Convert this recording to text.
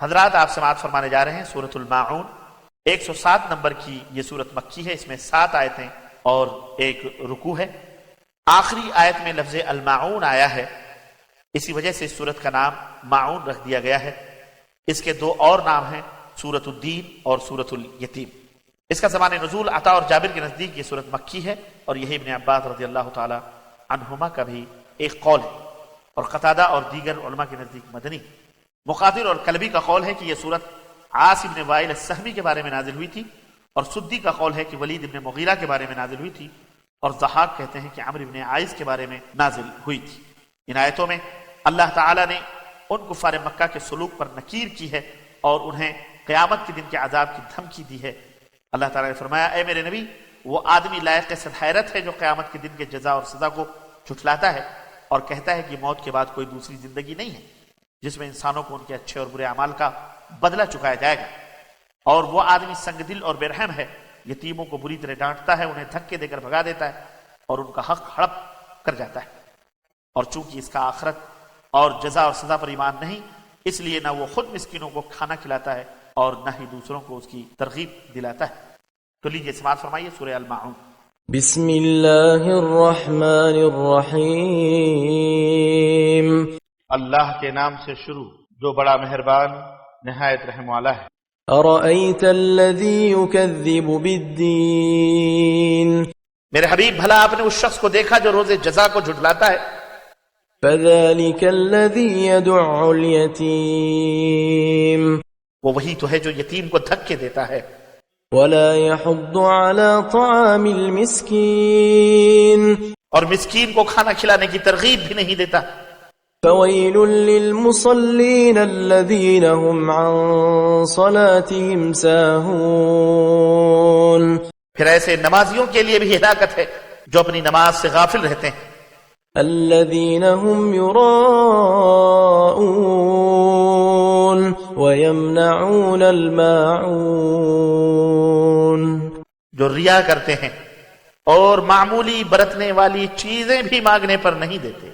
حضرات آپ سماعت فرمانے جا رہے ہیں سورۃ الماعون، 107 نمبر کی یہ سورت مکی ہے، اس میں 7 آیتیں اور ایک رکوع ہے۔ آخری آیت میں لفظ الماعون آیا ہے، اسی وجہ سے اس سورت کا نام ماعون رکھ دیا گیا ہے۔ اس کے 2 اور نام ہیں، سورۃ الدین اور سورۃ الیتیم۔ اس کا زمان نزول عطا اور جابر کے نزدیک یہ سورت مکی ہے، اور یہی ابن عباس رضی اللہ تعالی عنہما کا بھی ایک قول ہے، اور قتادہ اور دیگر علماء کے نزدیک مدنی۔ مقاتل اور کلبی کا قول ہے کہ یہ سورت عاص بن وائل السہمی کے بارے میں نازل ہوئی تھی، اور سدی کا قول ہے کہ ولید بن مغیرہ کے بارے میں نازل ہوئی تھی، اور ضحاک کہتے ہیں کہ عمرو بن عائذ کے بارے میں نازل ہوئی تھی۔ ان آیتوں میں اللہ تعالیٰ نے ان کفار مکہ کے سلوک پر نکیر کی ہے اور انہیں قیامت کے دن کے عذاب کی دھمکی دی ہے۔ اللہ تعالیٰ نے فرمایا، اے میرے نبی، وہ آدمی لائق صد حیرت ہے جو قیامت کے دن کے جزا اور سزا کو جھٹلاتا ہے اور کہتا ہے کہ موت کے بعد کوئی دوسری زندگی نہیں ہے جس میں انسانوں کو ان کے اچھے اور برے اعمال کا بدلہ چکایا جائے گا۔ اور وہ آدمی سنگ دل اور بے رحم ہے، یتیموں کو بری طرح ڈانٹتا ہے، انہیں دھکے دے کر بھگا دیتا ہے اور ان کا حق ہڑپ کر جاتا ہے۔ اور چونکہ اس کا آخرت اور جزا اور سزا پر ایمان نہیں، اس لیے نہ وہ خود مسکینوں کو کھانا کھلاتا ہے اور نہ ہی دوسروں کو اس کی ترغیب دلاتا ہے۔ تو لیجیے سماعت فرمائیے سورہ الماعون۔ بسم اللہ الرحمن الرحیم۔ اللہ کے نام سے شروع جو بڑا مہربان نہایت رحم والا ہے۔ ارأیت الذی یکذب بالدین۔ میرے حبیب بھلا آپ نے اس شخص کو دیکھا جو روز جزا کو جھٹلاتا ہے؟ فذلک الذی یدع الیتیم۔ وہ وہی تو ہے جو یتیم کو دھکے دیتا ہے۔ ولا يحض على طعام المسكين۔ اور مسکین کو کھانا کھلانے کی ترغیب بھی نہیں دیتا۔ فويل للمصلين الذين هم عن صلاتهم ساهون۔ پھر ایسے نمازیوں کے لیے بھی ہلاکت ہے جو اپنی نماز سے غافل رہتے ہیں۔ الذين هم يراءون ويمنعون الماعون۔ جو ریا کرتے ہیں اور معمولی برتنے والی چیزیں بھی مانگنے پر نہیں دیتے۔